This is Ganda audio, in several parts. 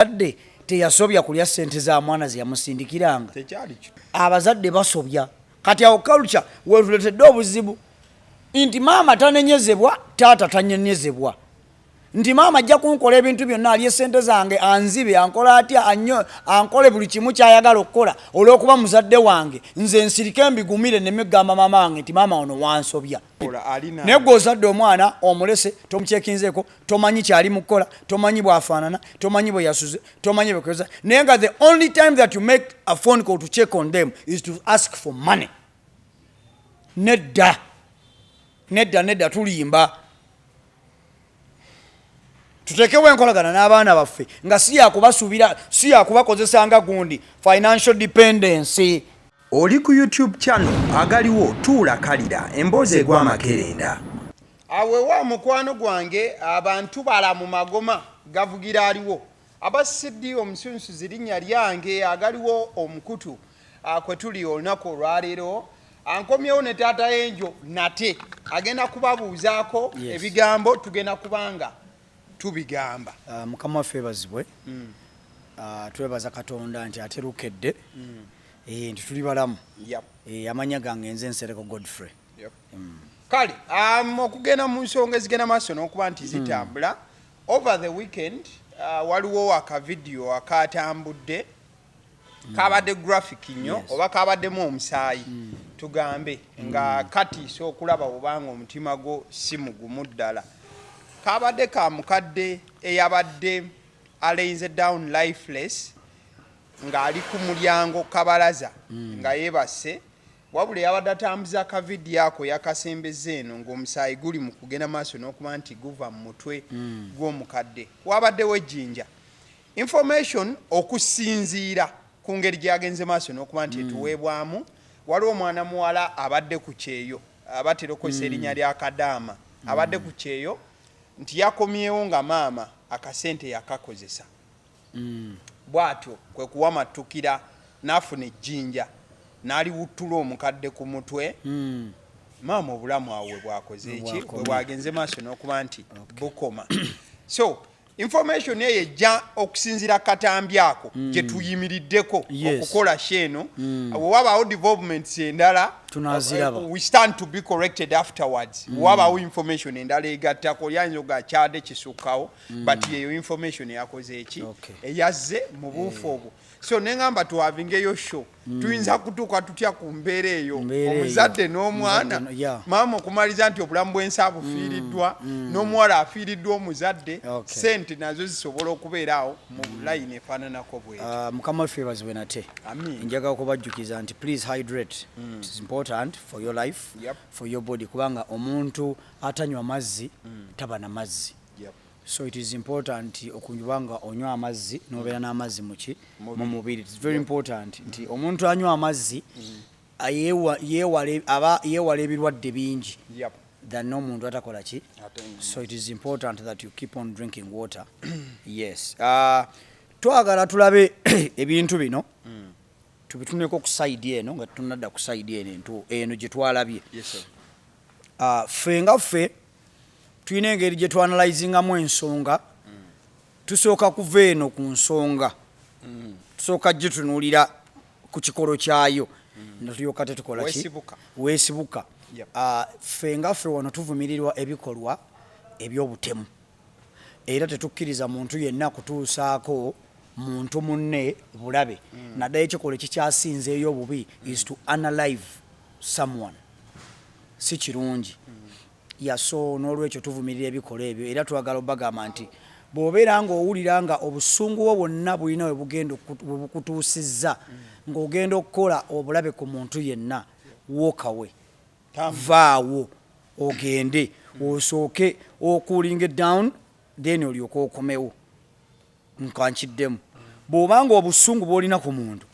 Omuzadde teyasobya kulya ssente za mwana ze yamusindikiranga. Abazadde basobya. Kati awo culture wetuletedde obuzibu nti maama tanenyezebwa, taata tanyenyezebwa. Nti maama ajja kunkola ebintu byonna alye ssente zange anzibe ankola atya ankole buli kimu kyayagala okukola olw'okuba muzadde wange nze nsirike mbigumire ne megamba maama wange nti maama ono wansobya. Naye gwe ozadde omwana omulese tomukyekinzeeko tomanyi kyali mu kukola tomanyi bw'afaanana tomanyi bwe yasuze tomanyi bwe kweza naye nga the only time that you make a phone call to check on them is to ask for money. Nedda tulimba. Tutekewo enkolagana n'abaana baffe nga si yakubasuubira si yakubakozesa nga gundi financial dependence. Oli ku YouTube channel agaliwo tuula kalira emboozi egwa makerenda. Awe wa mukwano gwange abantu bala mu magoma gavugira aliwo abasiddi omusunsu zirinnya lyange agaliwo omukutu kwe tuli olunaku olwaleero ankomyewo ne taata Enjo nate agenda kubabuuzaako ebigambo tugenda kubanga tubigamba. Mukama waffe ebazibwe. Twebaza Katonda nti aterukedde nti tuli balamu. Amanya gange nze Nsereko Godfrey. Kale okugenda mu nsonga ezigenda maaso n'okuba nti zitambula over the weekend waliwo akavidiyo akatambudde kabadde graphic nnyo oba kabaddemu omusaayi tugambe nga katiisa okulaba obanga omutima gwo si mugumu ddala. Kabadde ka mukadde eyabadde alayinze down lifeless ng'ali ku mulyango kabalaza nga yeebase wabula yabadde atambuza akavidiyo ako yakasembeza eno ng'omusaayi guli mu kugenda maaso n'okuba nti guva mu mutwe gw'omukadde. Wabaddewo ejjinja information okusinziira ku ngeri gyagenze maaso n'okuba nti etuweebwamu waliwo omwana muwala abadde ku kyeyo abatera okukozesa erinnya lya Kadaama abadde ku kyeyo nti yakomyewo nga maama akasente yakakozesa bw'atyo kwe kuwamatukira n'afuna ejjinja n'aliwuttula omukadde ku mutwe. Maama obulamu awe bwakoze eki bwe bwagenze maaso n'okuba nti bukoma. So information eyo ejja okusinziira katambi ako gye tuyimiriddeko okukola sheeno wabaawo developments endala we stand to be corrected afterwards. Wabaawo information endala egattako yayinza ogakyadde kisukkawo but yeyo information eyakoze eki eyazze mu buufu obwo. So nengamba tuhavingeyo show tuyinza kutuuka tutya ku mbeera eyo omuzadde n'omwana maama okumaliza nti obulamu bw'ensi bufiiriddwa n'omuwala afiiriddwa omuzadde sente nazo zisobola okubeeraawo mu layini efaananako bwetyo. Mukama waffe ebazibwe nate njagala okubajjukiza nti please hydrate. It is important for your life for your body kubanga omuntu atanywa mazzi taba na mazzi. So it is important okunyubanga onywa amazzi nobeera n'amazzi muki mu mubiri. It is very important nti omuntu anywa amazzi yeewala ebirwadde bingi than n'omuntu atakola ki. So it is important that you keep on drinking water. Yes. Twagala tulabe ebintu bino tubituneko ku side eno nga tunadda ku side eno gye twalabye. Ffe nga ffe tuyina engeri gye twanalizingamu ensonga tusooka kuva eno ku nsonga tusooka gitunuulira ku kikolo kyayo natulyoka tetukola ki weesibuka. Ffe nga ffe wano tuvumirirwa ebikolwa eby'obutemu era tetukkiriza muntu yenna kutuusaako muntu munne bulabe naddala ekikolo ekikyasinzeeyo obubi is to analyze someone si kirungi. So n'olwekyo tuvumirira ebikolwa ebyo era twagala obagamba nti bw'obeera ng'owulira nga obusungu bwo bwonna bulina we bukutuusizza ng'ogenda okukola obulabe ku muntu yenna wookawe vaawo ogende osooke okulinga down then olyoka okomewo nkankiddemu. Bw'obanga obusungu bw'olina ku muntu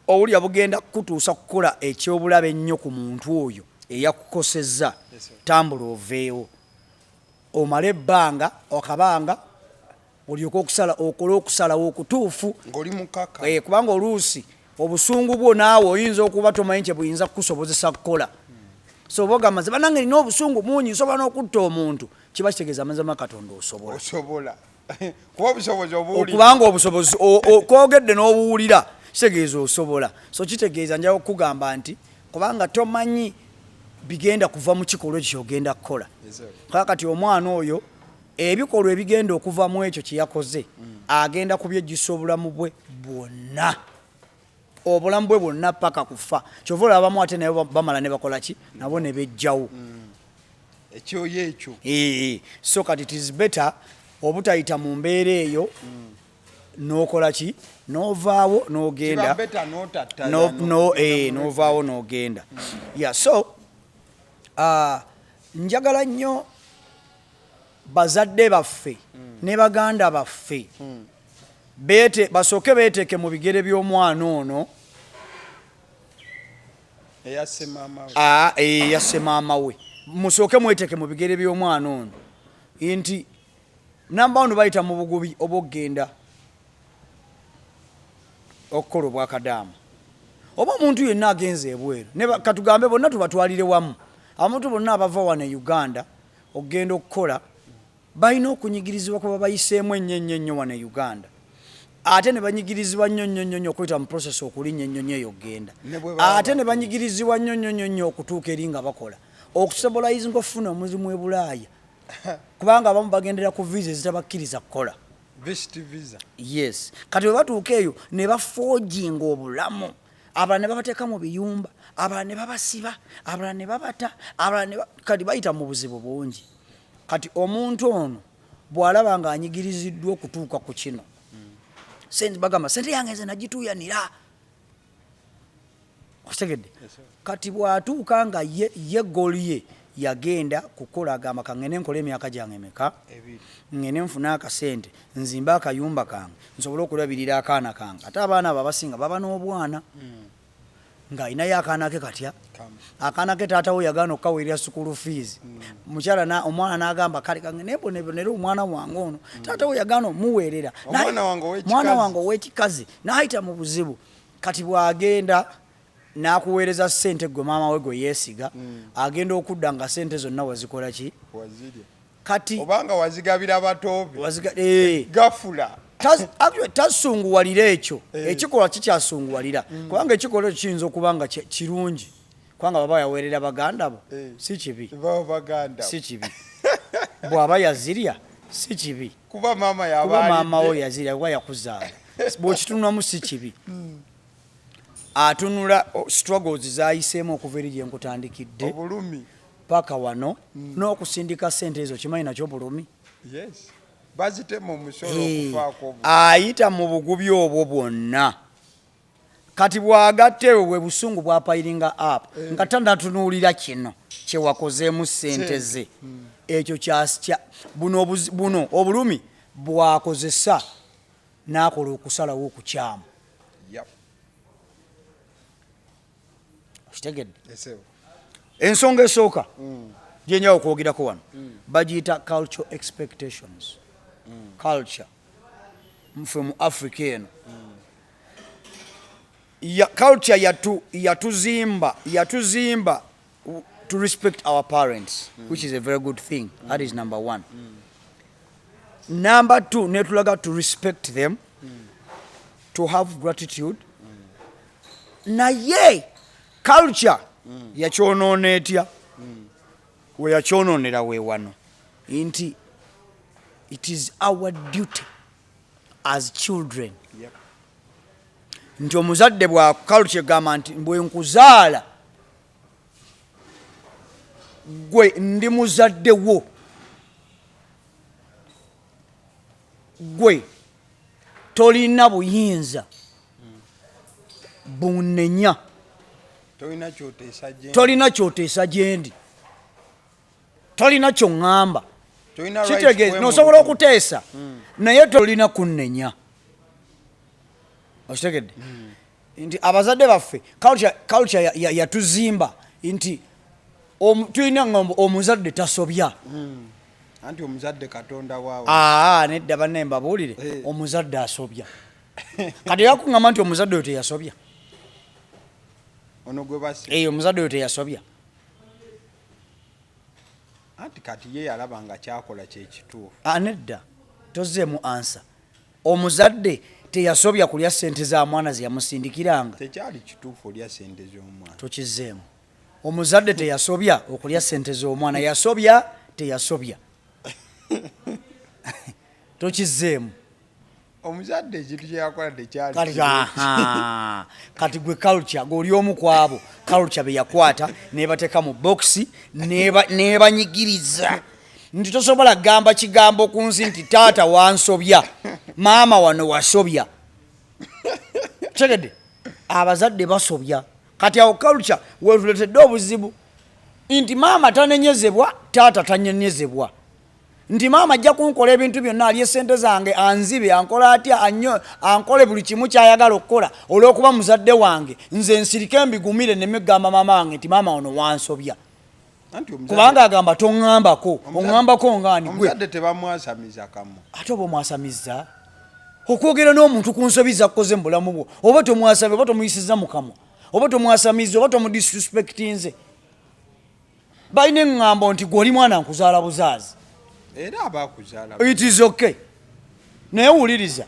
owulira bugenda kukutuusa kukola ekyobulabe ennyo ku muntu oyo eyakukosezza tambula oveewo omala ebbanga okabanga olyoka okole okusalawo okutuufu kubanga oluusi obusungu bwo naawe oyinza okuba tomanyi kye buyinza kukusobozesa kukola. So bogamba ze banange nina obusungu mungi nsobola n'okutta omuntu kiba kitegeeza amazima Katonda osobola. kuba obusobozi obuwulira okubanga obusobozi kwogedde n'obuwulira kitegeeza osobola so kitegeeza nja okugamba nti kubanga tomanyi bigenda kuva mu kikolwa kyogenda kukola kakati omwana oyo ebikolwa ebigenda okuva mu ekyo kyeyakoze agenda kubyejjusa obulamu bwe bwonna obulamu bwe bwonna paka kufa kyova olabamu ate naye bamala ne bakola ki nabo ne bejjawo ekyoyo ekyo so kati it is better obutayita mu mbeera eyo n'okola ki n'ovaawo n'ogenda n'ovaawo n'ogenda so njagala nnyo bazadde baffe ne baganda baffe basooke beeteeke mu bigere by'omwana ono eyasse maama we musooke mweteeke mu bigere by'omwana ono nti namba ono bayita mu bugubi obw'okgenda okukola obwa Kadaama oba omuntu yenna agenze ebweru katugambe bonna tubatwalire wamu abantu bonna abava wano e Uganda okgenda okukola balina okunyigirizibwa kuba bayiseemu ennyo wano e Uganda ate ne banyigirizibwa nnyo okuyita mu process okulinnya ennyonyi eyo okgenda ate ne banyigirizibwa nnyo okutuuka eri nga bakola okusobolayizinga okufuna omulimu e Bulaaya kubanga abamu bagendera ku visa ezitabakkiriza kukola yes kati bwe batuuka eyo ne bafoojinga obulamu abalala ne babateeka mu biyumba abalala ne babasiba abalala ne babata abalala kati bayita mu buzibu bungi kati omuntu ono bw'alaba ng'anyigiriziddwa okutuuka ku kino bagamba sente yange nze nagituuyanira okitegedde kati bw'atuuka nga ye goli ye yagenda kukola agamba kangene nkola emyaka gyange emeka ngene nfuna akasente nzimba akayumba kange nsobole okulabirira akaana kange ate abaana abo abasinga baba n'obwana nga ayinayo akaana ke katya akaana ke taata we yagaana okukaweerera sukulu fees omwana n'agamba kale kangene mbonera omwana wange ono taata we yagaana omuweerera mwana wange ow'ekikazi n'ayita mu buzibu kati bw'agenda n'akuweereza ssente gwe maama we gwe yeesiga agenda okudda nga ssente zonna wazikola ki kati obanga wazigabira batobe gafula tasunguwalira ekyo ekikolwa kikyasunguwalira kubanga ekikolwa ekyo kiyinza okuba nga kirungi kubanga baba yaweerera baganda bo si kibi si kibi bw'aba yazirya si kibi kuba maama wo yazirya kuba yakuzaala bw'okitunulamu si kibi atunula struggles zayiseemu okuva eri gye nkutandikidde obulumi paka wano n'okusindika ssente ezo kimanyi nakyo bulumi bazitema omusolo okufaako ayita mu bugubi obwo bwonna kati bw'agatteewe bwe busungu bwapayiringa up nga tanatunuulira kino kyewakozeemu ssente ze ekyo buno obulumi bwakozesa n'akola okusalawo okukyamu kitegedde ensonga esooka gyenjawo okwogerako wano bagiyita cultural expectations culture mfe mu Africa eno culture yatuzimba to respect our parents which is a very good thing that is number one number two netulaga to respect them to have gratitude naye culture yakyonoona etya we yakyonoonera we wano nti it is our duty as children nti omuzadde bwa culture egamba nti bwe nkuzaala gwe ndi muzadde wo gwe tolina buyinza bunenya tolina kyoteesa gyendi tolina kyoŋŋamba kitegeeza nosobola okuteesa naye tolina kunnenya okitegedde nti abazadde baffe culture yatuzimba nti tulina ŋŋambo omuzadde tasobya anti omuzadde katonda waawe nedda banne mbabuulire omuzadde asobya kati yakuŋŋamba nti omuzadde oyo teyasobya ono gwe basi omuzadde oyo teyasobya anti kati ye yalaba nga kyakola kyekituufu nedda tozzeemu answer. Omuzadde teyasobya kulya ssente za mwana ze yamusindikiranga. Tekyali kituufu olya ssente z'omwana. Tokizzeemu. Omuzadde teyasobya okulya ssente z'omwana, yasobya teyasobya. Tokizzeemu. Omuzadde ekintu kye yakola tekyali. Kati gwe culture g'oli omu ku abo culture be yakwata n'ebateeka mu bokisi n'ebanyigiriza nti tosobola kugamba kigambo ku nsi nti taata wansobya, maama wano wasobya. Tegedde abazadde basobya. Kati awo culture wetuletedde obuzibu nti maama tanenyezebwa, taata tanyenyezebwa. Nti maama ajja kunkola ebintu byonna, alye ssente zange, anzibe, ankola atya, ankole buli kimu kyayagala okukola olw'okuba muzadde wange, nze nsirike mbigumire nemegamba maama wange nti maama ono wansobya. Kubanga agamba toŋŋambako, oŋŋambako ngaani gwe. Omuzadde tebamwasamiza kamu. Ate oba omwasamiza okwogera n'omuntu ku nsobi zakkoze mu bulamu bwo, oba tomwasabye, oba tomuyisizza mu kamwa, oba tomwasamiza, oba tomudisrespectinze. Balina eŋŋambo nti gw'oli mwana nkuzaala buzaazi. Era abakuzaala. It is okay. Naye wuliriza.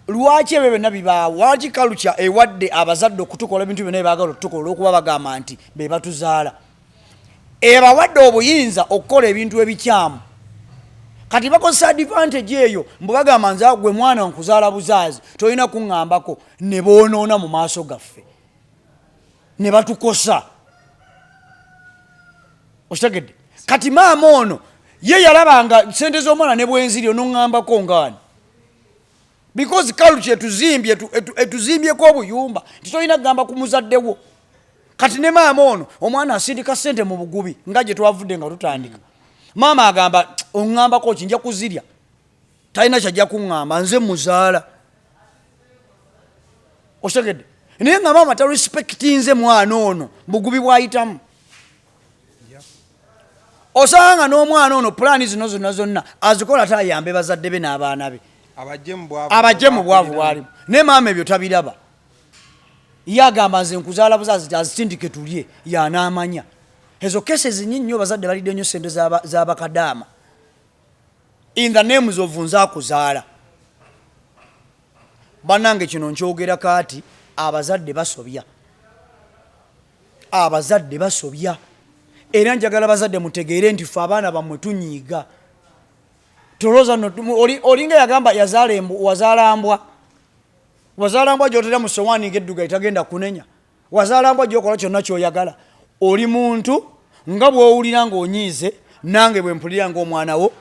Lwaki ebyo byonna bibaawo? Lwaki culture ewadde abazadde okutukola ebintu byonna ebyagala okutukola olw'okuba bagamba nti be batuzaala? Ebawadde obuyinza okukola ebintu ebikyamu. Kati bakozesa advantage eyo mbu bagamba nze gwe mwana nkuzaala buzaazi, tolina kuŋŋambako, ne boonoona mu maaso gaffe. Ne batukosa. Okitegedde? Kati maama ono ye yalabanga ssente z'omwana ne bwenziri onoŋŋambako ngaani. Because culture etuzimbyeko obuyumba titolina kugamba ku muzaddewo. Kati ne maama ono omwana asindika ssente mu bugubi nga gye twavudde nga tutandika. Maama agamba oŋŋambako ki nja kuzirya. Talina kyajja kuŋŋamba, nze muzaala. Okitegedde? Naye nga maama tarespectinze mwana ono bugubi bw'ayitamu. Osanga n'omwana ono pulaani zino zonna azikola tayambe bazadde be n'abaana be. Abajje mu bwavu bwalimu. Ne maama ebyo tabiraba. Ye agamba nze nkuzaala buzaazi azitindike tulye, y'anaamanya. Ezo cases nnyingi bazadde balidde nnyo ssente z'aba Kadaama. In the names of nzaakuzaala. Bannange kino nkyogera kaati abazadde basobya. Abazadde basobya. Era njagala bazadde mutegeere nti ffe abaana bammwe tunyiiga. Tolooza olinga yagamba wazaala mbwa. Wazaala mbwa gy'otera mu sowaani ng'edduga etagenda kunenya. Wazaala mbwa gy'okola kyonna ky'oyagala. Oli muntu nga bw'owulira ng'onyiize, nange bwe mpulira ng'omwana wo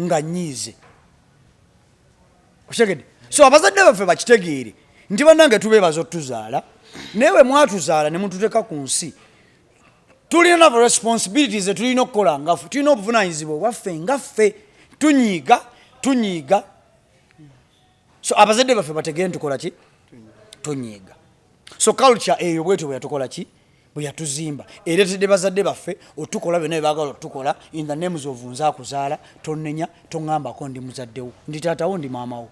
nga nnyiize. Okitegedde? So abazadde baffe bakitegeere nti bannange tubeebaza otuzaala, naye bwe mwatuzaala ne mututeeka ku nsi, tulina responsibilities tulina okukola ngaffe, tulina obuvunaanyizibwa bwaffe ngaffe, tunyiiga. So abazadde baffe bategeere ntukola ki? Tunyiiga. So culture eyo bwetyo bwe yatukola ki? Bwe yatuzimba. Ereetedde bazadde baffe otukola byonna bye baagala otukola in the names of nzaakuzaala, tonnenya, toŋŋambako ndi muzaddewo, ndi taatawo, ndi maamawo.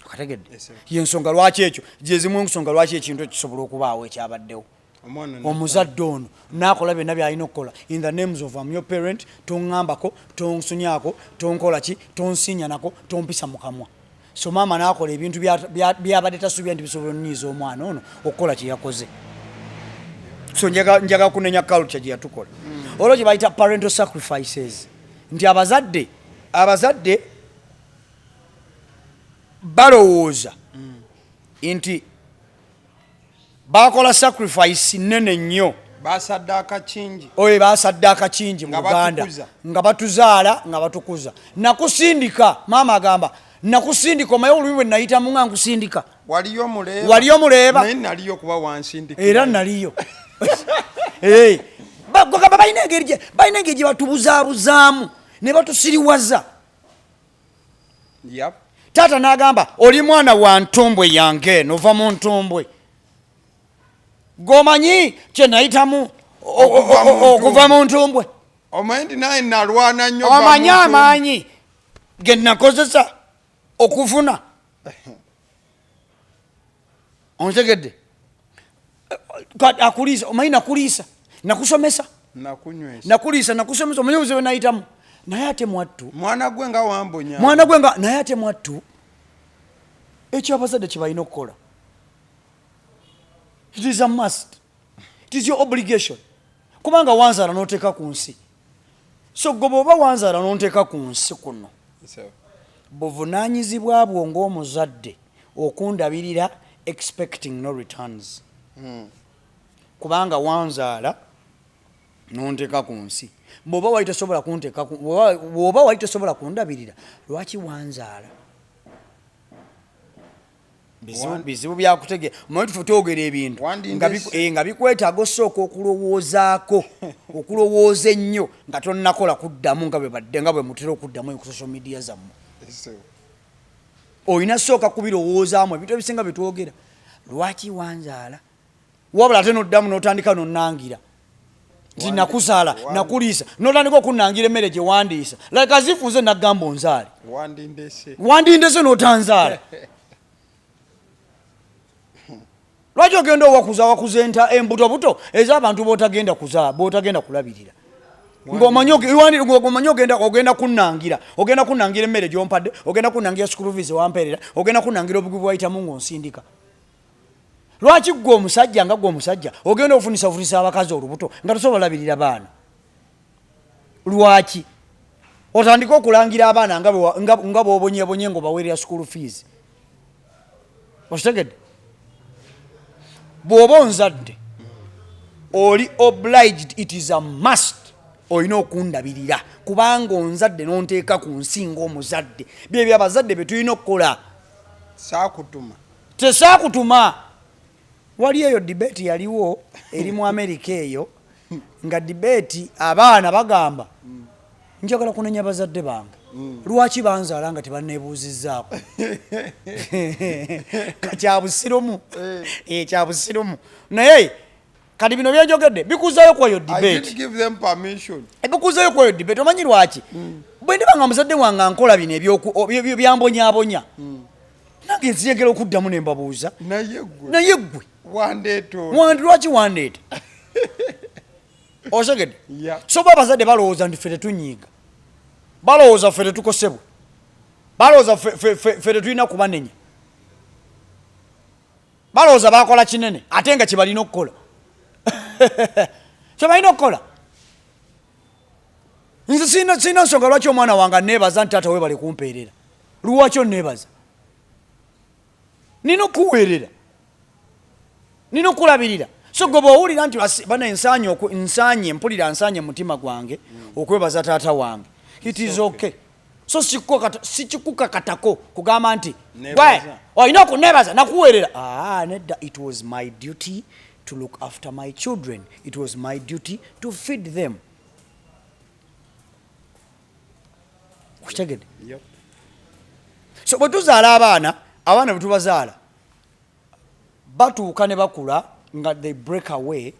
Okategedde? Y'ensonga lwaki ekyo, gyezimu ensonga lwaki ekintu ekisobola okubaawo ekyabaddewo. Omuzadde ono n'akola byonna by'alina okukola in the names of your parent, toŋŋambako, tonsunyaako, tonkola ki, tonsinyanako, tompisa mu kamwa. So maama n'akola ebintu byabadde tasubira nti bisobola onnyiiza omwana ono okukola kye yakoze. So njaga kunenya culture gye yatukola. Olwo gye bayita parental sacrifices. Nti abazadde balowooza nti bakola sacrifice nene nnyo. Basaddaaka kingi. Oye basaddaaka kingi mu Uganda. Nga batuzaala, nga batukuza. Nakusindika, maama agamba, nakusindika omaye olumi bwe nayitamu nga nkusindika. Waliyo muleeba. Naye naliyo kuba wansindika. Era naliyo. Balina engeri gye batubuzaabuzaamu ne batusiriwaza. Yep. Taata n'agamba oli mwana wa ntumbwe yange nova mu ntumbwe. Gomanyi kye nayitamu okuva mu ntumbwe. Omanyi naye nalwana nnyo. Omanyi amaanyi ge nakozesa okufuna. Ontegedde? Akuliisa, omanyi nakuliisa, nakusomesa. Nakunywesa. Nakuliisa, nakusomesa, omanyi obuzibu nayitamu. naye ate mwattu mwana gwe nga wambonya naye ate mwattu ekyo abazadde kye balina okukola. It is a must. It is your obligation. Kubanga wanzaala n'oteeka ku nsi. So gwe bw'oba wanzaala n'onteeka ku nsi kuno buvunaanyizibwa bwo ng'omuzadde okundabirira expecting no returns. Kubanga wanzaala n'onteeka ku nsi. Bw'oba wali tosobola kundabirira lwaki wanzaala? Bizibu byakutegera omanyi tufe twogera ebintu nga bikwetaaga osooka okulowoozaako okulowooza ennyo nga tonnakola kuddamu nga bwe badde nga bwe mutera okuddamu ku social media zammwe. Olina sooka kubirowoozaamu ebintu ebisinga bye twogera. Lwaki wanzaala? Wabula ate n'oddamu n'otandika n'onnangira nti nakuzaala nakuliisa n'otandika okunnangira emmere gye wandiisa like as if nze naggamba onzaale wandindese n'otanzaala. Lwaki ogenda owakuza embutobuto ez'abantu b'otagenda kulabirira ng'omanyi ogenda kunnangira emmere gy'ompadde, ogenda kunnangira school fees wampeerera, ogenda kunnangira obugubi bwayitamu ng'onsindika. Lwaki gwe omusajja ogenda ofunisa abakazi olubuto nga tosobola labirira baana? Lwaki otandika okulangira abaana nga bw'obonyebonye ng'obaweerera school fees? Okitegedde? Bw'oba onzadde oli obliged, it is a must, olina okundabirira kubanga onzadde n'onteeka ku nsi ng'omuzadde. Byebyo abazadde bye tulina okukola. Tesaakutuma. Wali eyo debate yaliwo eri mu Amerika eyo nga debate abaana bagamba njagala kunenya bazadde bange lwaki banzaala nga tebanneebuuzizzaako. Kyabusirumu naye kati bino byejogedde bikuzayo kwayo debate. Bikuzayo kwayo debate. Omanyi lwaki? Bwe ndiba nga muzadde wange ankola bino ebyambonyaabonya nange nziyegera okuddamu ne mbabuuza naye ggwe lwaki wandeeta? Osegedde? So bo abazadde balowooza nti ffe tetunyiiga, balowooza ffe tetukosebwe, balowooza ffe tetulina kubanenya, balowooza bakola kinene ate nga kyebalina okukola. Kyebalina okukola. Nze sirina nsonga lwaki omwana wange anneebaza nti taata weebale kumpeerera. Lwaki onneebaza? Nina okuweerera, nina okulabirira. So gwe bw'owulira nti bana mpulira nsaanye mutima gwange okwebaza taata wange, it is okay. So sikikukakatako kugamba nti olina okunneebaza nakuweerera. Nedda, it was my duty to look after my children, it was my duty to feed them. Kukitegedde? So bwe tuzaala abaana bwe tubazaala batuuka ne bakula nga they break away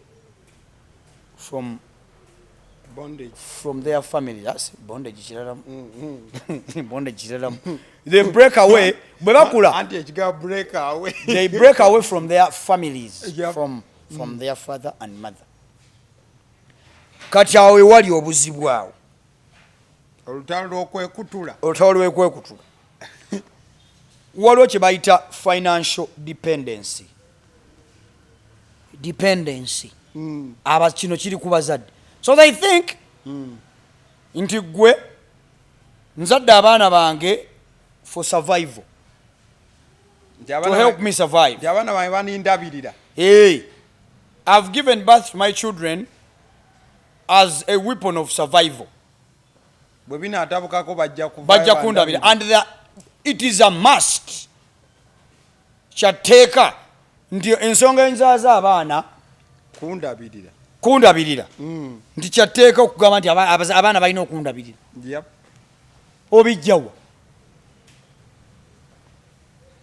from their family. That's bondage kiralamu. Bondage kiralamu. They break away bwe bakula. They break away from their families, from their father and mother. Kati awo wali obuzibu awo. Olutalo lw'okwekutula. Waliwo kye bayita financial dependency. Kino kiri ku bazadde. So they think nti gwe nzadde abaana bange for survival, to help me survive. Abaana bange banindabirira. I've given birth to my children as a weapon of survival. Bwe binaatabukako bajja kundabirira. And it is a must. Kyateeka nti ensonga enzaaza abaana kundabirira. Nti kyateeka okugamba nti abaana balina okundabirira. Obijjawa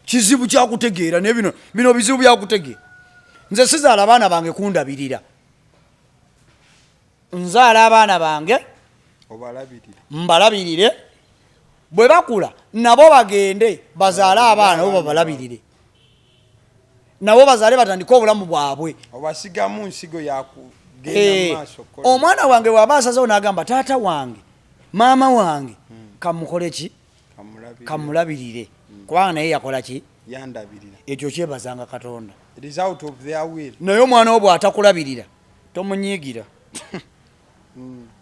kizibu kyakutegeera ne bino bizibu byakutegeera. Nze sizaala abaana bange kundabirira, nzaala abaana bange mbalabirire, bwe bakula nabo bagende bazaale abaana bo babalabirire, nabo bazaale batandike obulamu bwabwe. Obasigamu nsigo yakugenda maaso. Omwana wange bw'aba asazeewo n'agamba taata wange maama wange kamukole ki kamulabirire kubanga naye yakola ki yandabirira ekyo kyebazanga Katonda it is out of their will naye omwana wo bw'atakulabirira tomunyiigira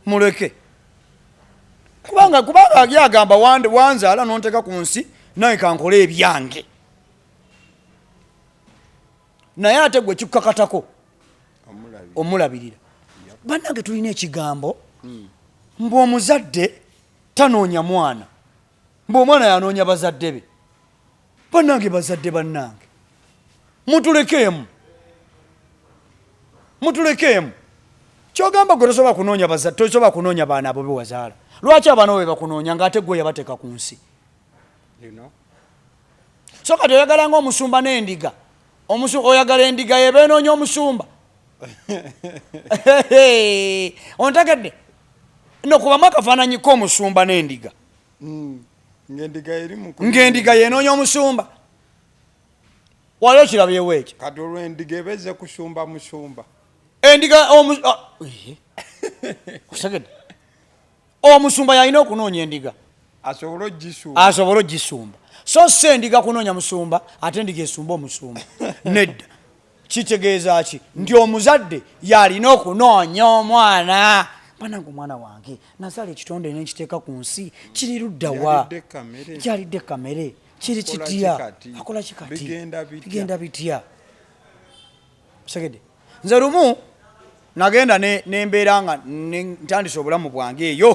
muleke kubanga yagamba wanzaala n'onteeka ku nsi naye kankole ebyange naye ate gwe kikukakatako omulabirira bannange tulina ekigambo mbu omuzadde tanoonya mwana mbu omwana yanoonya bazadde be bannange bazadde bannange mutulekeemu kyogamba gwe tosobola kunoonya bazadde tosobola kunoonya baana abo bewazaala lwaki abaana bo be bakunoonya ng'ate gwe yabateeka ku nsi so kati oyagala ng'omusumba n'endiga oyagala endiga yebenoonya omusumba ontegedde no kubamu akafaananyi k'omusumba n'endiga ng'endiga yenoonya omusumba wali okirabyewo ekyo kati olw'endiga ebeze kusumba musumba endiga otegedde omusumba yalina okunoonya endiga asobole ogisumba so si endiga kunoonya musumba ate endiga esumba omusumba nedda kitegeeza ki nti omuzadde yalina okunoonya omwana banange omwana wange nazaala ekitonde nekiteeka ku nsi kiri luddawa kyalidde kamere kiri kitya akola kikati bigenda bitya segede nze lumu nagenda nembeera nga ntandise obulamu bwange eyo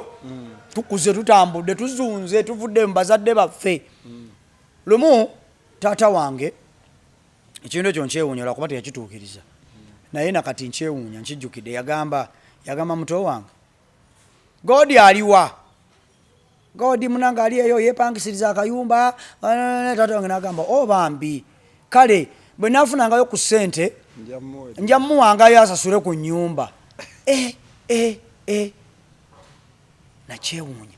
tukuze tutambudde tuzunze tuvudde mu bazadde baffe lumu taata wange ekintu ekyo nkyewuunya kuba teyakituukiriza naye nakati nkyewuunya nkijjukidde yagamba muto wange godi aliwa godi munange ali eyo yepangisiriza akayumba taata wange nagamba bambi kale bwe nafunangayo ku ssente nja muwangayo asasule ku nnyumba nakyewuunya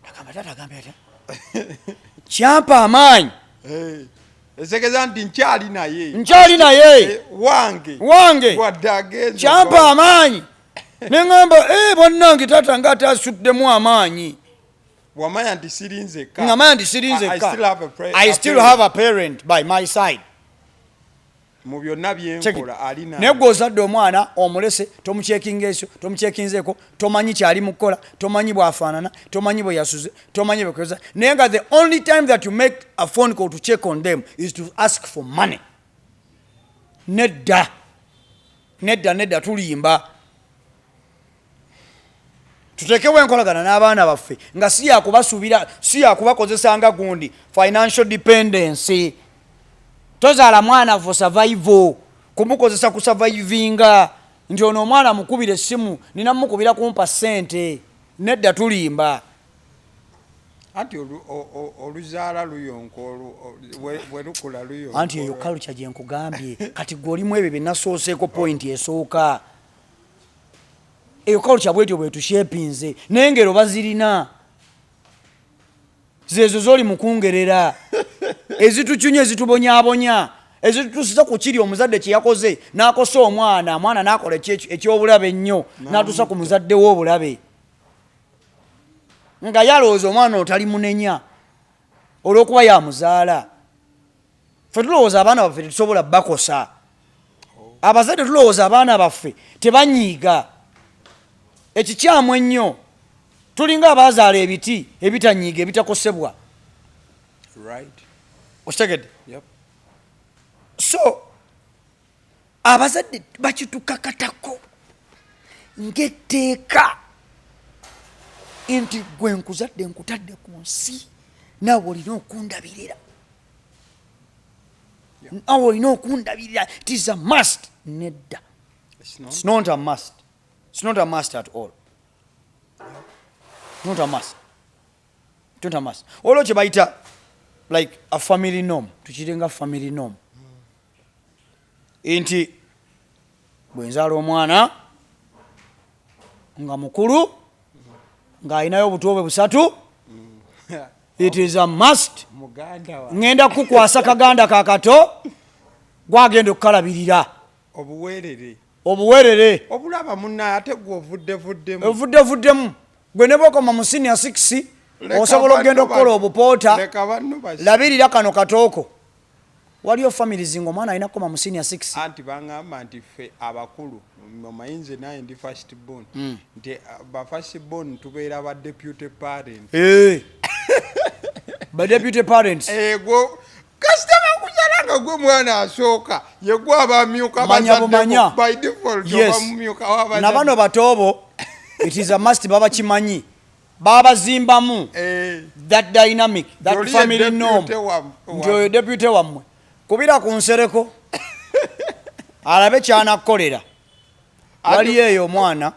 agamba taata agambe atya kyampa amaanyi esekeza nti nkyali naye wange wadde kyampa amaanyi neŋŋamba bonnange taata ngaate asuddemu amaanyi wamanya nti sirinzeka ngamanya nti sirinzeka I still have a parent by my side mu byonna byenkola alina naye gwe ozadde omwana omulese tomukyekinzeeko tomanyi kyali mu kukola tomanyi bwafaanana tomanyi bwe yasuze tomanyi bwekoza naye nga the only time that you make a phone call to check on them is to ask for money nedda tulimba tutekewo enkolagana n'abaana baffe nga si yakubasuubira si yakubakozesa nga gundi financial dependency tozaala mwana for survival kumukozesa ku survivinga nti ono omwana mukubira essimu nina mukubira kumpa ssente nedda tulimba anti oluzaala luyonko bwe lukula luyonko anti eyo culture gye nkugambye kati gwe olimu ebyo bye nasooseeko point esooka eyo culture bwetyo bwetushepinze n'engero bazirina zezo zoli mukungerera ezitukyunya ezitubonyaabonya ezitutusiza ku kiri omuzadde kye yakoze n'akosa omwana n'akola ekyobulabe ennyo n'atuusa ku muzadde w'obulabe nga yalowooza omwana otali munenya olw'okuba yamuzaala ffe tulowooza abaana baffe tetusobola bakosa abazadde tulowooza abaana baffe tebanyiiga ekikyamu ennyo tulinga abazaala ebiti ebitanyiiga ebitakosebwa okitegedde so abazadde bakitukakatako ng'etteeka nti gwe nkuzadde nkutadde ku nsi naawe olina okundabirira it is a must nedda it's not a must at all not a must olwo kye bayita like a family norm tukirenga family norm nti bwe nzaala omwana nga mukulu ng'alinayo obuto bwe busatu it is a must ŋŋenda kukwasa kaganda kakato gwagenda okukalabirira obuweerere obulaba munnaye ate gwe ovuddevuddemu gwe ne bw'okoma mu senior 6 osobola okugenda okukola obupoota labirira kano katooko waliyo families ng'omwana alina kukoma mu senior 6 anti baŋŋamba nti ffe abakulu omayinze naye ndi first born nti ba first born tubeera ba deputy parents ba deputy parents ego kasita bakujala gwe mwana asooka ye gwe abamyuka bamanya by default abamyuka wabazadde na bano batobo it is a must baba kimanyi baba zimbamu that dynamic that family norm ndio deputy wamwe kubira ku nsereko alabe kyana kolera wali eyo mwana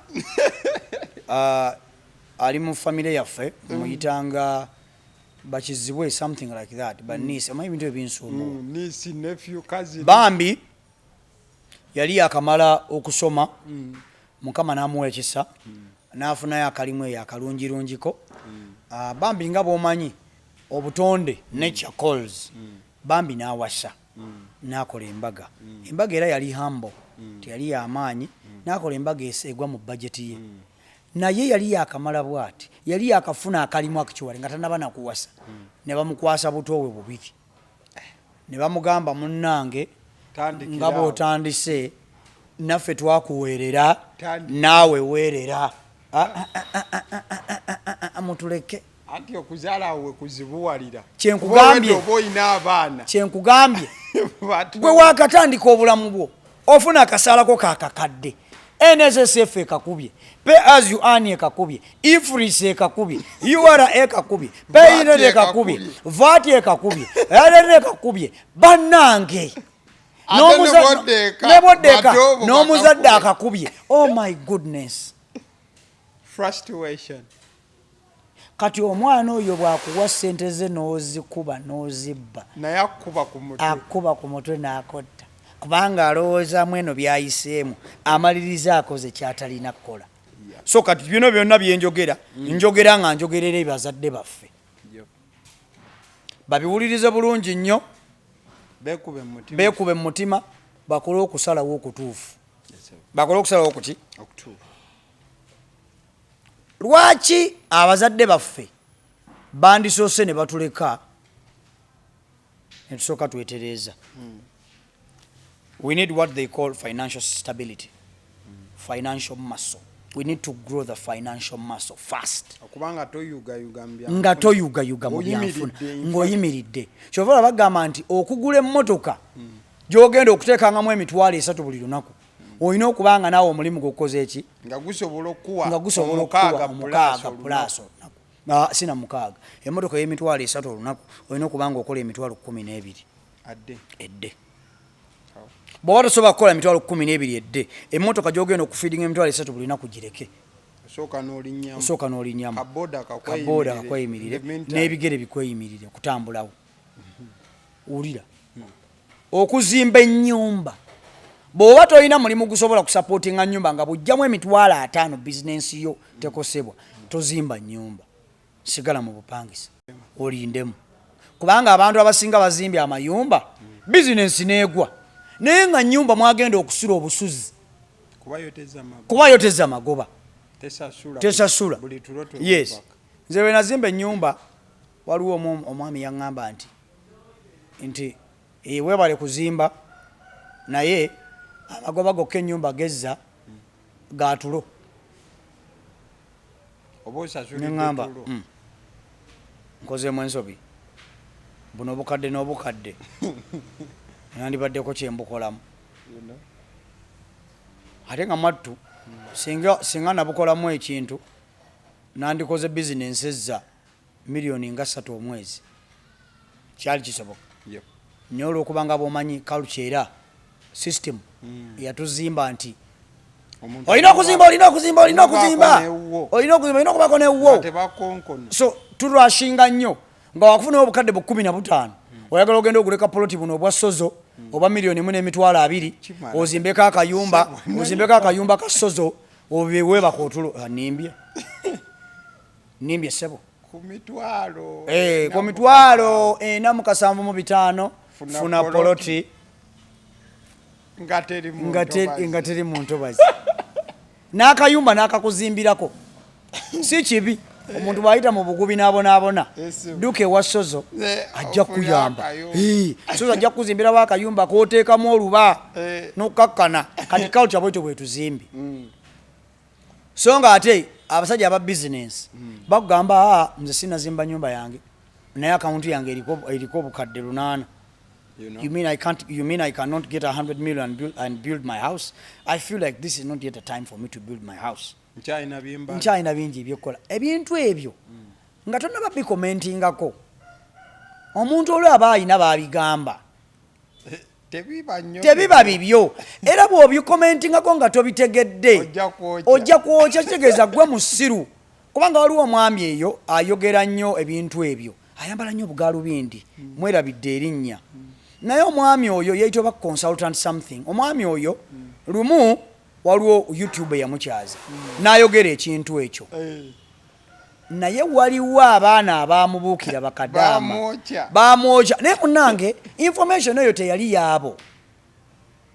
ali mu family yaffe muyitanga bakizibwe something like that but niece amayi bintu ebinsumbu niece nephew cousin bambi yali akamala okusoma mukama namuwa ekisa nafunayo akalimu eyo akalungirungiko bambi nga bw'omanyi obutonde nature calls bambi n'awasa n'akola embaga embaga era yali humble teyali y'amaanyi n'akola embaga eseegwa mu bajeti ye naye yali yakamala bw'ati yali yakafuna akalimu akikiwale nga tanaba nakuwasa ne bamukwasa butowe bubiri ne bamugamba munnange nga bw'otandise naffe twakuweerera naawe weerera mutuleke anti okuzaala we kuzibuwalira kyenkugambye oba oyina abaana kyenkugambye gwe waakatandika obulamu bwo ofuna akasaalako kakakadde NSSF ekakubye pay as you earn ekakubye ifris ekakubye URA ekakubye paynet ekakubye VAT ekakubye RR ekakubye bannange neboddeeka n'omuzadde akakubye oh my goodness frustration kati omwana oyo bwakuwa sente ze n'ozikuba n'ozibba naye akuba ku mutwe n'akotta kubanga alowoozaamu eno byayiseemu amaliriza akoze kyatalina kukola so kati bino byonna byenjogera njogera nga njogerera bazadde baffe babiwulirize bulungi nnyo beekube mu mutima bakole okusalawo okutuufu bakole okusalawo okuki lwaki abazadde baffe bandisoose ne batuleka ne tusooka twetereeza we need what they call financial stability financial muscle we need to grow the financial muscle fast okubanga nga toyugayuga mu byanfuna ng'oyimiridde kyova bagamba nti okugula emmotoka gy'ogenda okuteekangamu emitwalo 3 buli lunaku olina okubanga naawe omulimu gw'okukoza eki nga gusobola okuwa omukaaga pulaso sina mukaaga emmotoka y'emitwalo 3 olunaku olina okubanga okola emitwalo 12 edde bw'oba tosobola kukola emitwalo 12 edde emmotoka gy'ogenda okufiidinga emitwalo 3 buli lunaku gireke osooka n'olinnyamu kabooda kakweyimirire n'ebigere bikweyimirire kutambulawo wulira okuzimba ennyumba bw'oba tolina mulimu gusobola kusapootinga nnyumba nga bujjamu emitwalo 5 bizinensi yo tekosebwa tozimba nnyumba sigala mu bupangisa olindemu kubanga abantu abasinga bazimbye amayumba bizinensi neegwa naye nga nnyumba mwagenda okusula obusuzi kuba yoteza magoba tesasula yes nze bwe nazimba ennyumba waliwo omwami yaŋŋamba nti weebale kuzimba naye amagoba gokka ennyumba gezza gatulo neŋŋamba nkozeemu ensobi buno obukadde n'obukadde nandibaddeko kyembukolamu ate nga mwattu singa nabukolamu ekintu nandikoze bizinensi ezza miliyoni nga 3 omwezi kyali kisoboka naye olwokubanga bwomanyi kalukyera system yatuzimba nti olina okubako newuwo so tulwashinga nnyo nga wakufunayo obukadde 15 oyagala ogenda oguleka poloti buno obwa sozo oba miliyoni 1.2 ozimbeko akayumba ka sozo obiwebaka otulo nimbye sebo ku mitwalo 475 funa poloti nga teri mu ntobazi n'akayumba n'akakuzimbirako si kibi omuntu bw'ayita mu bugubi n'abonaabona duka ewa Sozo ajja kuyamba Sozo ajja kuzimbirawo akayumba k'oteekamu oluba n'okkakkana kati culture bwetyo bwe tuzimbi so nga ate abasajja aba bizinensi bakugamba nze sinazimba nyumba yange naye akawunti yange eriko obukadde 8. You mean I cannot get 100 million and build my house? I feel like this is not yet a time for me to build my house. Nkyalina bingi ebyokukola ebintu ebyo nga tonnaba bikomentingako omuntu olwo aba alina babigamba tebiba bibyo era bw'obikomentingako nga tobitegedde ojja kwokya kitegeeza gwe musiru kubanga waliwo omwami eyo ayogera nnyo ebintu ebyo ayambala nnyo obugaalubindi mwerabidde erinnya naye omwami oyo yeyita oba consultant something omwami oyo lumu waliwo YouTube eyamukyaza n'ayogera ekintu ekyo naye waliwo abaana abaamubuukira bakadaama baamwokya naye munnange information eyo teyali yaabo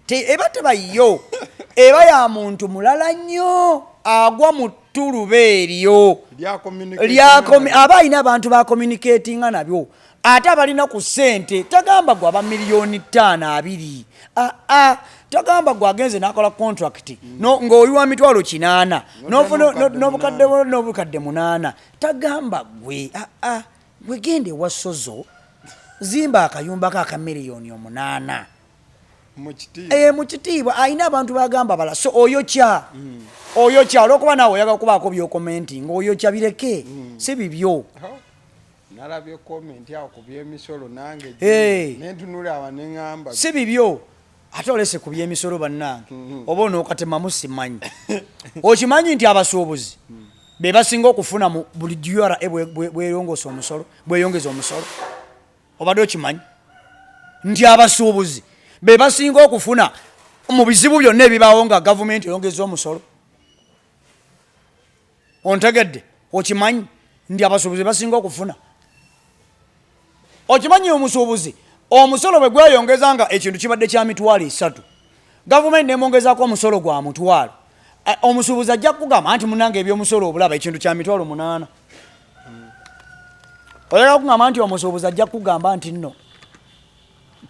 eba tebayiyo eba ya muntu mulala nnyo agwa mu ttuluba eryo aba alina abantu ba communicatinga nabyo ate abalina ku ssente tagamba gwe aba miliyoni 5 2 tagamba gwe agenze n'akola contract ng'oyiwa mitwalo 8 n'obukadde 8 tagamba gwe gwe genda ewa Sozo zimba akayumba ka miliyoni 8 mu kitiibwa alina abantu bagamba bala so oyokya olwokuba naawe oyagala kubaako byokomenting oyokya bireke si bibyo nalabye comment awo ku by'emisolo nange nentunula abaneŋŋamba si bibyo ate olese ku by'emisolo bannange oba onookatemamu simanyi okimanyi nti abasuubuzi be basinga okufuna mu buli GRA bweyongeza omusolo obadde okimanyi nti abasuubuzi be basinga okufuna mu bizibu byonna ebibaawo nga gavumenti eyongeza omusolo ontegedde okimanyi nti abasuubuzi basinga okufuna okimanyi omusuubuzi omusolo bwe gweyongeza nga ekintu kibadde kya mitwalo 3 gavumenti nemwongezaako omusolo gwa mutwalo omusuubuzi ajja kugamba nti munange ebyomusolo obulaba ekintu kya mitwalo 8 oyagala kugamba nti omusuubuzi ajja kugamba nti nno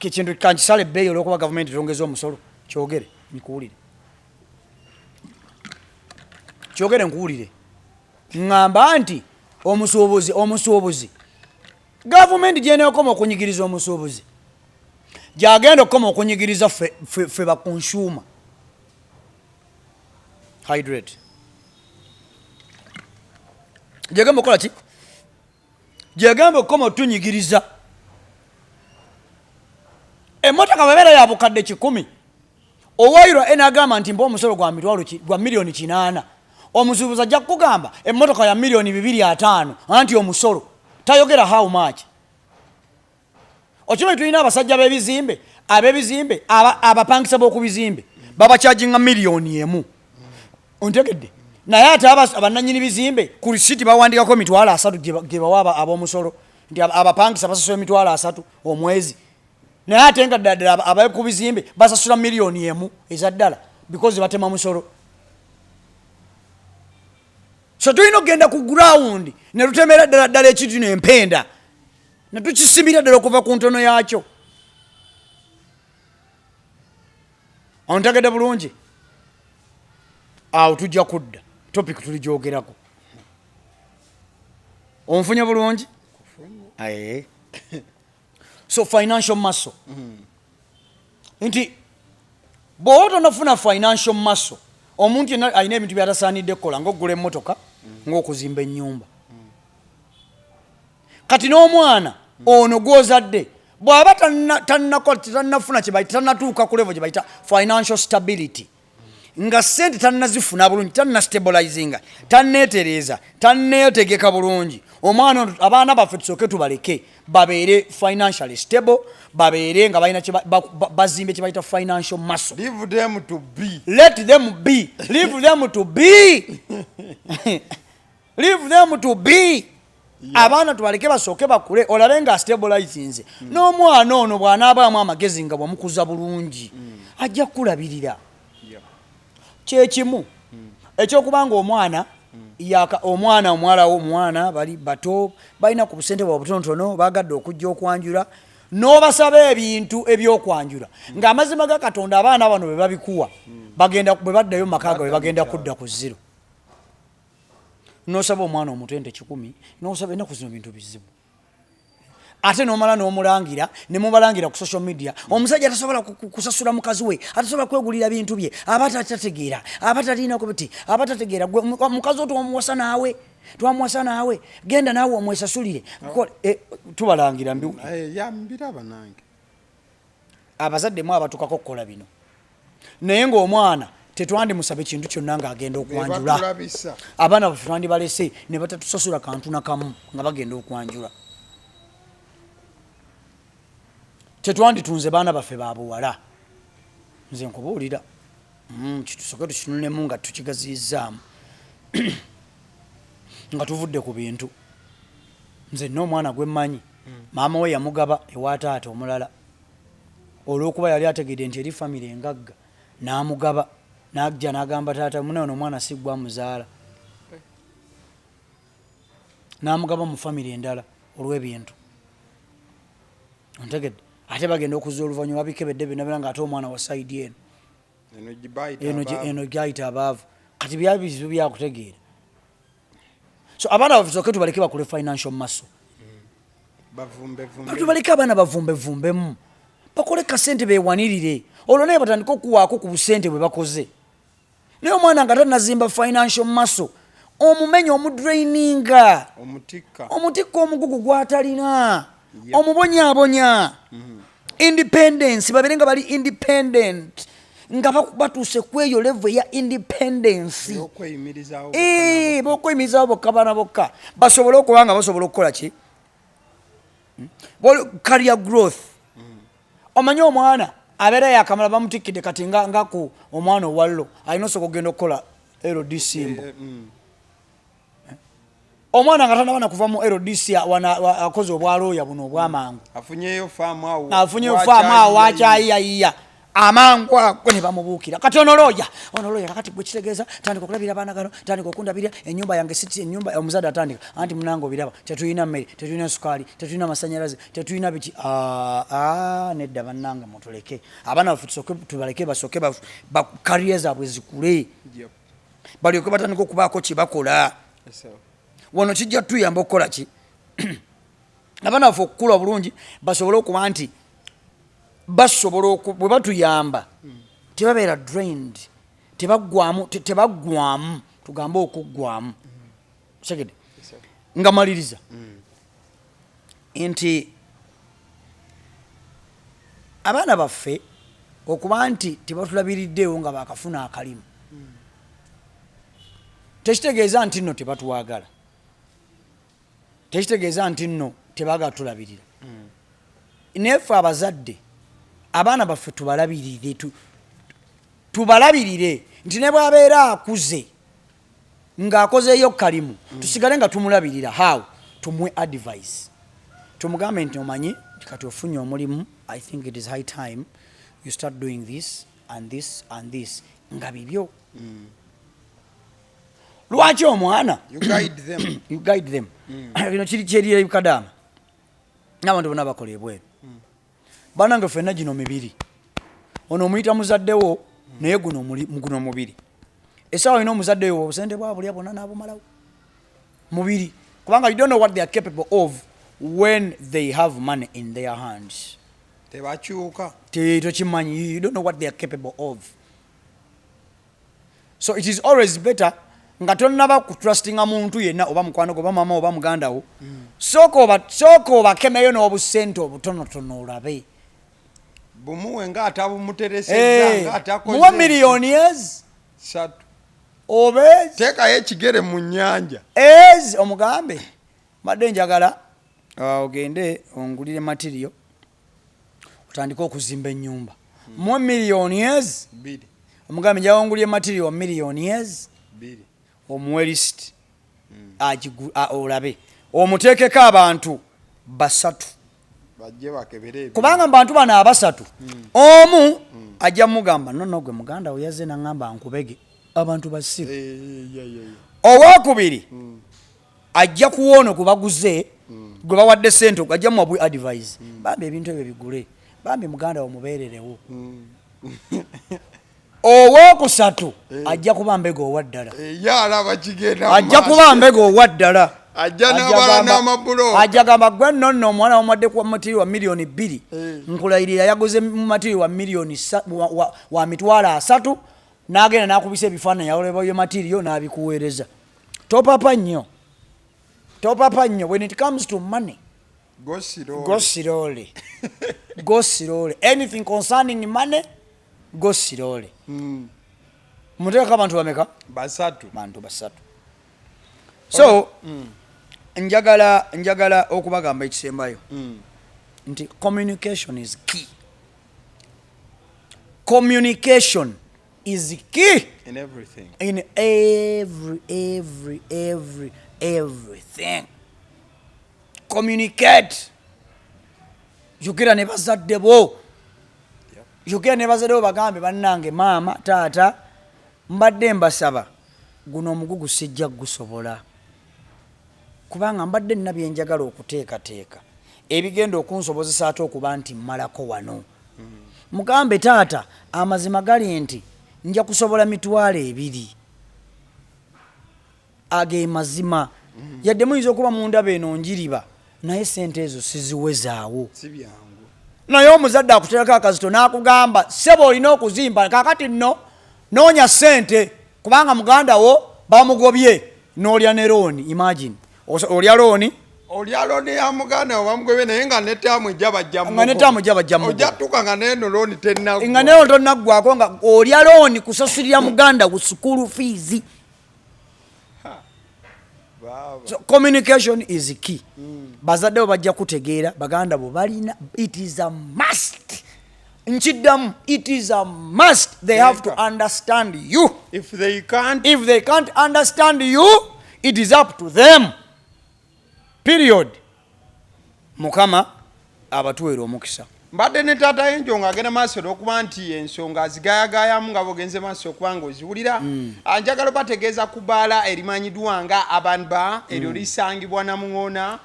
ekintu kankisala ebbeeyi olwokuba gavumenti etongeza omusolo kyogere nkuwulire kyogere nkuwulire ŋŋamba nti omusuubuzi gavumenti gyeneekoma okunyigiriza omusuubuzi gyagenda okukoma okunyigiriza ffe ba consumer hydrate gyegamba okukola ki gyegamba okukoma otunyigiriza emmotoka bwebeera ya bukadde 100 owaayirwa enagamba nti mpa omusolo gwa miliyoni 8 omusuubuzi ajja kukugamba emmotoka ya miliyoni 2.5 anti omusolo tayogera how much okimanyi tulina abasajja ab'ebizimbe abapangisa b'okubizimbe babakyajinga miliyoni 1 ontegedde naye ate abannannyini bizimbe ku risiti bawandikako emitwalo 3 gye bawa ab'omusolo nti abapangisa basasula emitwalo 3 omwezi naye ate nga ddala abaku bizimbe basasula miliyoni 1 ezaddala because batema musolo so tulina okugenda ku ground ne tutemera ddala ekintu n'empenda ne tukisimira ddala okuva ku ntono yakyo ontegedde bulungi awo tujja kudda topic tuligyogerako onfunye bulungi so financial muscle nti bw'oba tonafuna financial muscle omuntu yenna alina ebintu byatasaanidde kukola ng'okugula emmotoka ng'okuzimba ennyumba kati n'omwana ono gw'ozadde bw'aba tannafuna tannatuuka ku level gye bayita financial stability nga ssente tannazifuna bulungi tannastabilizinga tanneetereeza tanneetegeka bulungi omwana ono abaana baffe tusooke tubaleke babeere financially stable babeere nga balina bazimbe kye bayita financial muscle leave them to be let them be leave them to be leave them to be abaana tubaleke basooke bakule olabe nga stabilizinze n'omwana ono bw'anaabaamu amagezi nga bwamukuza bulungi ajja kulabirira kyekimu ekyokubanga omwana yaka omwana bali bato balina ku busente bwa butontono bagadde okujja okwanjula n'obasaba ebintu ebyokwanjula ng'amazima ga Katonda abaana bano bwe babikuwa bagenda bwe baddayo maka gaabwe bagenda kudda ku zero. N'osaba omwana omutende 10 n'osaba ennaku zino bintu bizibu. Ate n'omala n'omulangira ne mubalangira ku social media omusajja atasobola kusasula mukazi we atasobola kwegulira bintu bye abatategeera abatalina kubiti abatategeera mukazi otwamuwasa naawe genda naawe omwesasulire tubalangira mbi yambiraba nange abazadde mu abatukako okukola bino naye ng'omwana tetwandi musabe kintu kyonna ng'agenda okwanjula abaana baffe twandibalese ne batatusasula kantu nakamu nga bagenda okwanjula. Tetwanditunze baana baffe babuwala nze nkubuulira kitusoke tukinunemu nga tukigaziyizaamu nga tuvudde ku bintu. Nze n'omwana gwe mmanyi maama we yamugaba ewa taata omulala olw'okuba yali ategedde nti eri famire engagga n'amugaba n'ajja n'agamba taata munaono omwana siggwa muzaala n'amugaba mu famire endala olw'ebintu ontegedde. Ate bagenda okuza oluvannyuma babikebedde binabera ng'ate omwana wa sayidi eno gyayita abaavu kati byali bizibu byakutegeera. So abaana baffe soke tubaleke bakule financial muscle tubaleke abaana bavumbevumbemu bakole kasente bewanirire olwo naye batandika okuwaako ku busente bwe bakoze. Naye omwana nga tanazimba financial muscle omumenya omudraininga omutikka omugugu gwatalina omubonyaabonya independence babere nga bali independent nga batuuse kweyo level ya independence bokweyimirizawo bokka baana bokka basobole okuba nga basobola okukola ki career growth. Omanyi omwana abeera yakamala bamutikkidde kati nga ku omwana owallo alina osobola okugenda okukola LDC mbo omwana nga tanabana kuva mu LDC akoze obwalooya buno obwamangu afunyeyo faamu awo wakyayiyayiya amangu ago ne bamubuukira kati onolooya kakati gwe kitegeeza tandika okulabira abaana gano tandika okundabirira ennyumba yange siti ennyumba omuzadde atandika anti munange obiraba tetulina mmere tetulina sukaali tetulina masanyalaze tetulina biki nedda bannange mutuleke abaana baffe tubaleke basooke bakariya zaabwe zikule balyoke batandika okubaako kye bakola. Wano kijja tuyamba okukola ki abaana baffe okukula bulungi basobole okuba nti basobola bwe batuyamba tebabeera drained tebaggwamu tugambe okuggwamu segede nga maliriza nti abaana baffe okuba nti tebatulabiriddeewo nga bakafuna akalimu tekitegeeza nti nno tebatuwaagala tekitegeeza nti nno tebaagala tulabirira nefe abazadde abaana baffe tubalabirire nti ne bwabeera akuze ng'akozeeyo kalimu tusigale nga tumulabirira how tumuwe advice tumugambe nti omanyi kati ofunye omulimu I think it is high time you start doing this and this and this nga bibyo lwaki omwana you guide them bino kiri kyeri Kadaama n'abantu bonna bakola ebweru banange ffenna gino mibiri ono omuyita muzaddewo naye guno mubiri essaawa ina omuzaddewo obusente bwabulya bonna n'abumalawo mubiri kubanga you don't know what they are capable of when they have money in their hands tebakyuka tokimanyi you don't know what they are capable of. So it is always better nga tonnaba kutrustinga muntu yenna oba mukwano oba mama oba mugandawo sooka obakemeyo n'obusente obutonotono olabe bumuwe nga atabumuteresezza nga atakoze muwa miliyoni satu obe teekayo ekigere mu nnyanja omugambe madde njagala ogende ongulire materiyo otandika okuzimba ennyumba muwa miliyoni omugambe njaga ongulire materiyo wa miliyoni omuwe lisiti olabe omuteekeko abantu 3 kubanga mu bantu bano 3 omu ajja mugamba nono gwe muganda we yazze nangamba nkubege abantu basiru owokubiri ajja kuwoono kubaguze gwe bawadde sente ajja mubwe advise bambi ebintu ebyo bigule bambi muganda omubeererewo owokusatu ajja kuba mbega owaddala ajja kuba mbega owaddala ajja gamba gwe nonno omwana wamuwadde ku matiri wa miliyoni 2 nkulayirira yaguze matiri wa miliyoni wa mitwalo 3 n'agenda n'akubisa ebifaananyi yawolebwayo matiriyo n'abikuweereza topapa nnyo when it comes to money go slowly go slowly anything concerning money go slowly muteeka abantu bameka bantu basatu so njagala okubagamba ekisembayo nti communication is key. Communication is key in everything. In everything. Communicate. Yogera ne bazadde bo. Yogera ne bazadde bo bagambe bannange maama taata mbadde mbasaba guno omugugu sijja gusobola. Kubanga mbadde nabye njagala okuteekateeka ebigenda okunsobozesa ate okuba nti mmalako wano. Mugambe taata amazima gali nti nja kusobola mitwalo 2 age mazima yadde muyinza okuba mundaba eno njiriba naye sente ezo siziwezaawo naye omuzadde akuterako akazito n'akugamba sebo olina okuzimba kakati nno noonya sente kubanga muganda wo bamugobye n'olya ne looni. Imagine olya looni ya muganda wo bamugobye naye nga netaamu ejja bajjamu ojjatuka nga neno looni tennaggwa nga neno tonnaggwako nga olya looni kusasulira muganda wo school fees. So communication is key. Bazadde bo bajja kutegeera baganda bo balina it is a must. Nchiddamu it is a must. They have to understand you. If they can't understand you, it is up to them. Period. Mukama abatuweera omukisa. Mbadde ne taata Enjo ng'agenda maaso n'okuba nti ensonga zigayagayamu nga bogenze maaso okuba ng'oziwulira. Njagala bategeeza ku bbaala erimanyiddwa nga Abanba eryo lisangibwa Namuŋŋoona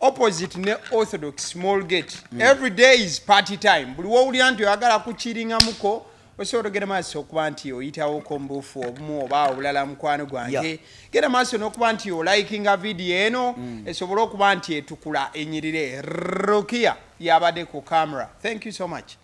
opposite ne Orthodox Small Gate. Every day is party time. Buli w'owulira nti oyagala kukiringamuko osobola ogenda maaso okuba nti oyitawoko mbuufu obumu oba obulala mukwano gwange. Genda maaso n'okuba nti olikinga vidiyo eno esobole okuba nti etukula enyirire. Rukia yabadde ku camera. Thank you so much.